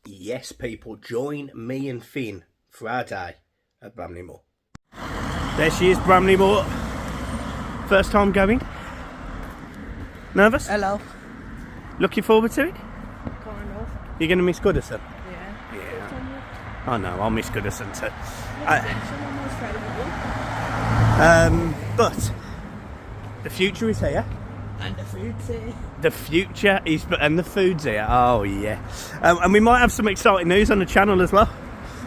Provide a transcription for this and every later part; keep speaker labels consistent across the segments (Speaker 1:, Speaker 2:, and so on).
Speaker 1: Yes, people, join me and Finn for our day at Bramley Moor. There she is, Bramley Moor. First time going? Nervous?
Speaker 2: Hello.
Speaker 1: Looking forward to it?
Speaker 2: Kind of.
Speaker 1: You're going to miss Goodison?
Speaker 2: Yeah.
Speaker 1: I know, I'll miss Goodison too. But the future is here.
Speaker 2: And the food's here.
Speaker 1: The future is, and the food's here. Oh yeah, and we might have some exciting news on the channel as well.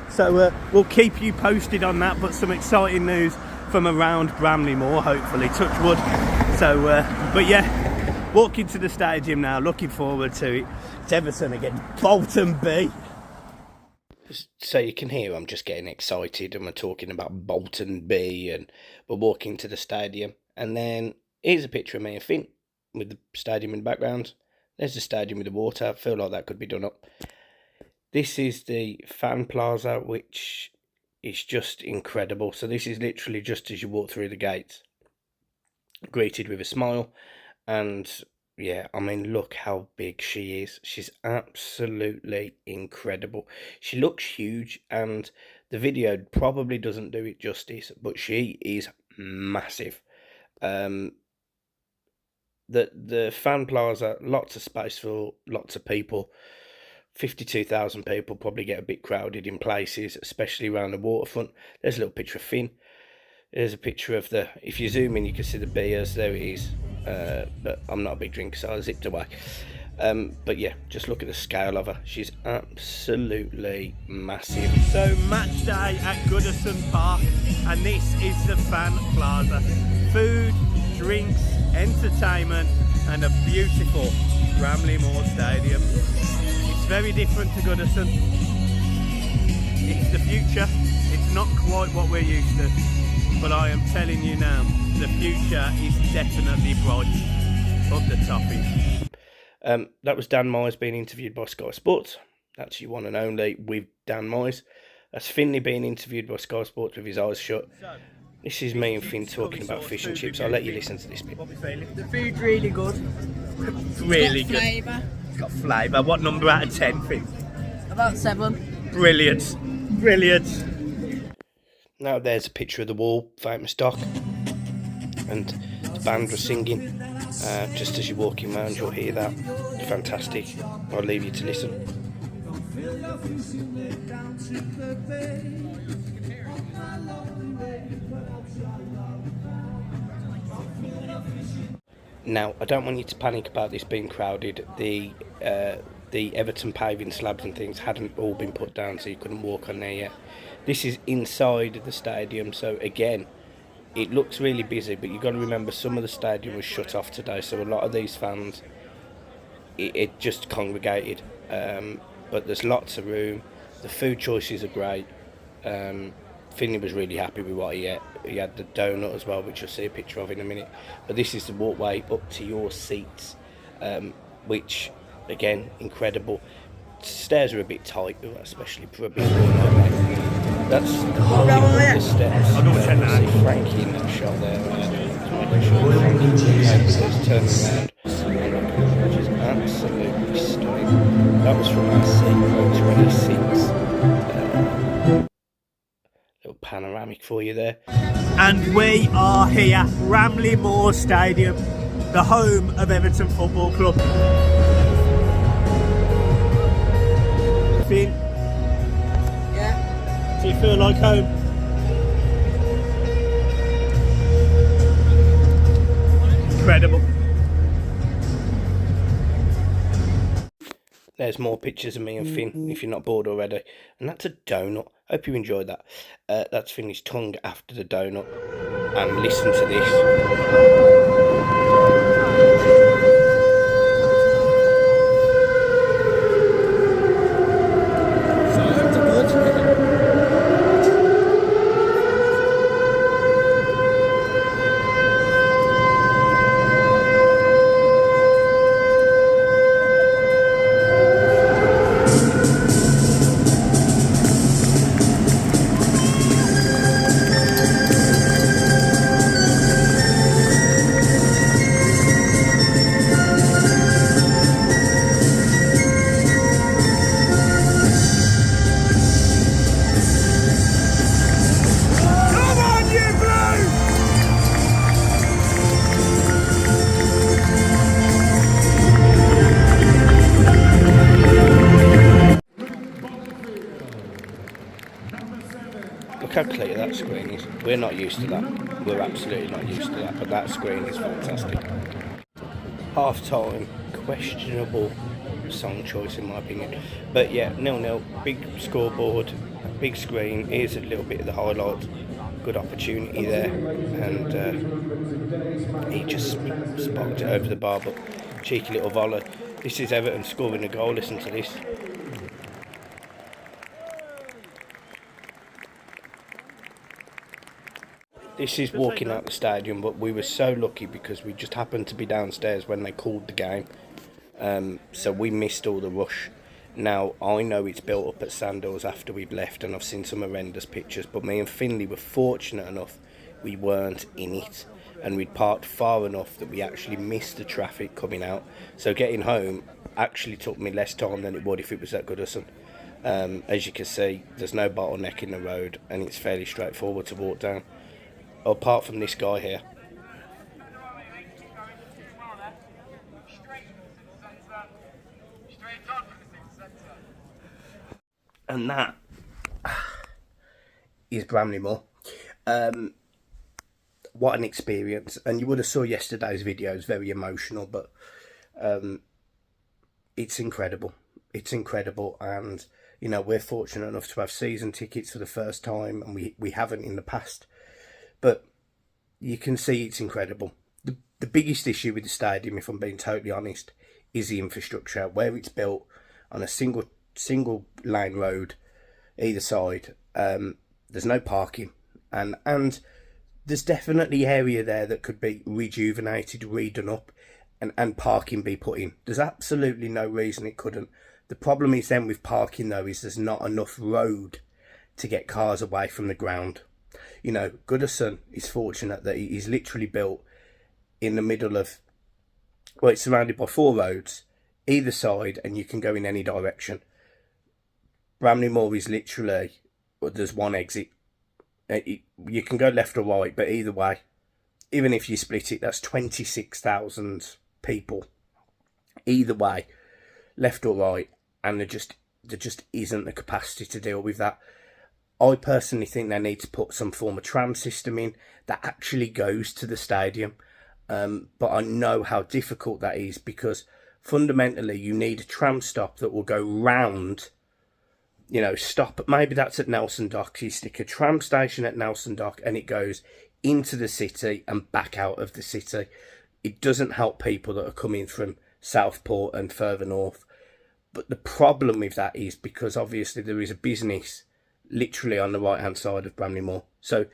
Speaker 1: So we'll keep you posted on that. But some exciting news from around Bramley Moor, hopefully. Touch wood. So, but yeah, walking to the stadium now. Looking forward to it. It's Everton again. Bolton B. So you can hear I'm just getting excited, and we're talking about Bolton B, and we're walking to the stadium, and then here's a picture of me and Finn with the stadium in the background. There's the stadium with the water. I feel like that could be done up. This is the fan plaza, which is just incredible. So this is literally just as you walk through the gates, greeted with a smile. And yeah, I mean, look how big she is. She's absolutely incredible. She looks huge, and the video probably doesn't do it justice, but she is massive. The fan plaza, lots of space for lots of people. 52,000 people, probably get a bit crowded in places, especially around the waterfront. There's a little picture of Finn. There's a picture of the, if you zoom in, you can see the beers. There it is. But I'm not a big drinker, so I zipped away. But yeah, just look at the scale of her. She's absolutely massive. So match day at Goodison Park, and this is the fan plaza. Food, drinks, entertainment, and a beautiful Bramley Moor Stadium. It's very different to Goodison. It's the future. It's not quite what we're used to, but I am telling you now, the future is definitely bright. Up the topping. That was Dan Myers being interviewed by Sky Sports. That's your one and only with Dan Myers. That's Finley being interviewed by Sky Sports with his eyes shut. This is me and Finn talking about fish and chips. I'll let you listen to this bit.
Speaker 2: The food's really good.
Speaker 1: Really
Speaker 2: it's got
Speaker 1: good.
Speaker 2: Flavour.
Speaker 1: It's got flavour. What number out of 10, Finn?
Speaker 2: About 7.
Speaker 1: Brilliant. Brilliant. Now there's a picture of the wall, famous dock. And the band was singing. Just as you're walking around, you'll hear that. Fantastic. I'll leave you to listen. Now, I don't want you to panic about this being crowded. The Everton paving slabs and things hadn't all been put down, so you couldn't walk on there yet. This is inside the stadium, so again, it looks really busy, but you've got to remember some of the stadium was shut off today, so a lot of these fans, it just congregated. But there's lots of room. The food choices are great. Finley was really happy with what he ate. He had the donut as well, which you'll see a picture of in a minute. But this is the walkway up to your seats, which, again, incredible. Stairs are a bit tight, especially for a big one. That's the whole of the steps.
Speaker 3: I'll go check that out.
Speaker 1: See Frankie in that shot there. Making sure Frankie is turning around, which is absolutely stunning. That was from our seat, row 26. Little panoramic for you there.
Speaker 3: And we are here, Bramley Moor Stadium, the home of Everton Football Club. Finn,
Speaker 2: Yeah.
Speaker 3: do you feel like home? Incredible.
Speaker 1: There's more pictures of me and Finn, if you're not bored already. And that's a donut. Hope you enjoyed that. That's Finn's tongue after the donut. And listen to this. how clear that screen is. We're not used to that. We're absolutely not used to that, but that screen is fantastic. Half time, questionable song choice in my opinion. But yeah, 0-0, big scoreboard, big screen. Here's a little bit of the highlights. Good opportunity there, and he just sparked it over the bar, but cheeky little volley. This is Everton scoring a goal. Listen to this. This is walking out the stadium, but we were so lucky because we just happened to be downstairs when they called the game. So we missed all the rush. Now, I know it's built up at Sandals after we've left, and I've seen some horrendous pictures, but me and Finley were fortunate enough we weren't in it, and we'd parked far enough that we actually missed the traffic coming out. So getting home actually took me less time than it would if it was at Goodison. As you can see, there's no bottleneck in the road, and it's fairly straightforward to walk down. Apart from this guy here. And that is Bramley Moor. What an experience. And you would have saw yesterday's video, it's very emotional, but it's incredible. It's incredible, and you know, we're fortunate enough to have season tickets for the first time, and we haven't in the past. But you can see it's incredible. The biggest issue with the stadium, if I'm being totally honest, is the infrastructure. Where it's built on a single lane road either side, there's no parking, and there's definitely area there that could be rejuvenated, redone up, and parking be put in. There's absolutely no reason it couldn't. The problem is then with parking though is there's not enough road to get cars away from the ground. You know, Goodison is fortunate that it is literally built in the middle of, well, it's surrounded by 4 roads either side, and you can go in any direction. Bramley Moor is literally, well, there's one exit. You can go left or right, but either way, even if you split it, that's 26,000 people either way, left or right, and there just isn't the capacity to deal with that. I personally think they need to put some form of tram system in that actually goes to the stadium, but I know how difficult that is, because fundamentally you need a tram stop that will go round, you know, stop, maybe that's at Nelson Dock, you stick a tram station at Nelson Dock and it goes into the city and back out of the city. It doesn't help people that are coming from Southport and further north. But the problem with that is because obviously there is a business literally on the right hand side of Bramley Moor, so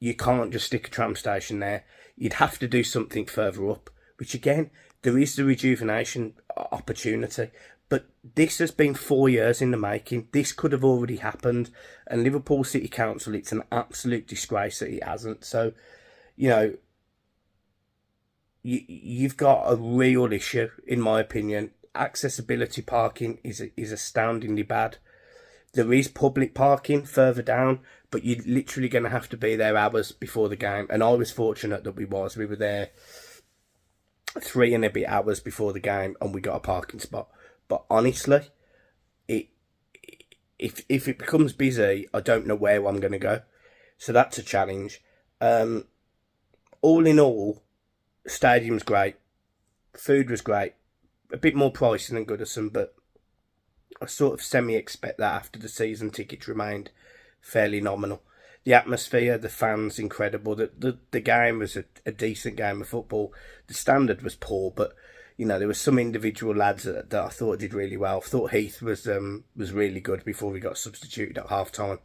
Speaker 1: you can't just stick a tram station there. You'd have to do something further up, which again, there is the rejuvenation opportunity, but this has been 4 years in the making. This could have already happened, and Liverpool City Council, it's an absolute disgrace that it hasn't. So, you know, you've got a real issue, in my opinion. Accessibility parking is astoundingly bad. There is public parking further down, but you're literally going to have to be there hours before the game. And I was fortunate that we were there 3 and a bit hours before the game, and we got a parking spot. But honestly, if it becomes busy, I don't know where I'm going to go. So that's a challenge. All in all, stadium's great. Food was great. A bit more pricey than Goodison, but I sort of semi-expect that after the season tickets remained fairly nominal. The atmosphere, the fans, incredible. The game was a decent game of football. The standard was poor, but you know, there were some individual lads that I thought did really well. I thought Heath was really good before we got substituted at half time.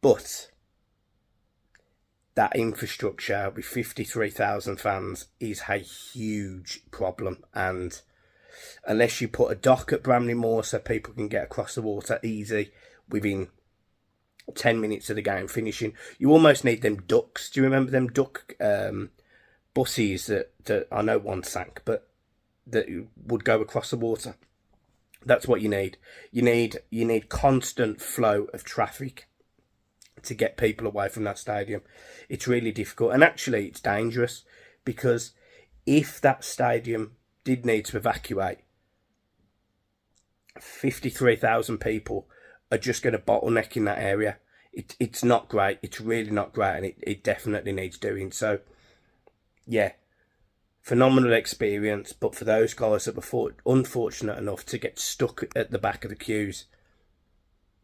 Speaker 1: But that infrastructure with 53,000 fans is a huge problem, and unless you put a dock at Bramley Moor so people can get across the water easy within 10 minutes of the game finishing, you almost need them ducks. Do you remember them duck buses that I know one sank, but that would go across the water? That's what you need. You need constant flow of traffic to get people away from that stadium. It's really difficult, and actually it's dangerous, because if that stadium did need to evacuate, 53,000 people are just going to bottleneck in that area. It's not great. It's really not great, and it definitely needs doing. So, yeah, phenomenal experience. But for those guys that were unfortunate enough to get stuck at the back of the queues,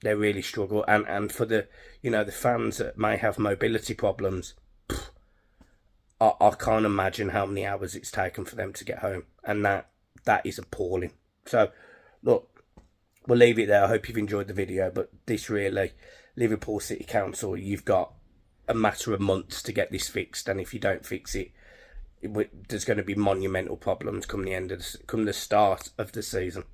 Speaker 1: they really struggle. And for the, you know, the fans that may have mobility problems, I can't imagine how many hours it's taken for them to get home, and that is appalling. So, look, we'll leave it there. I hope you've enjoyed the video, but this really, Liverpool City Council, you've got a matter of months to get this fixed, and if you don't fix it, there's going to be monumental problems come the start of the season.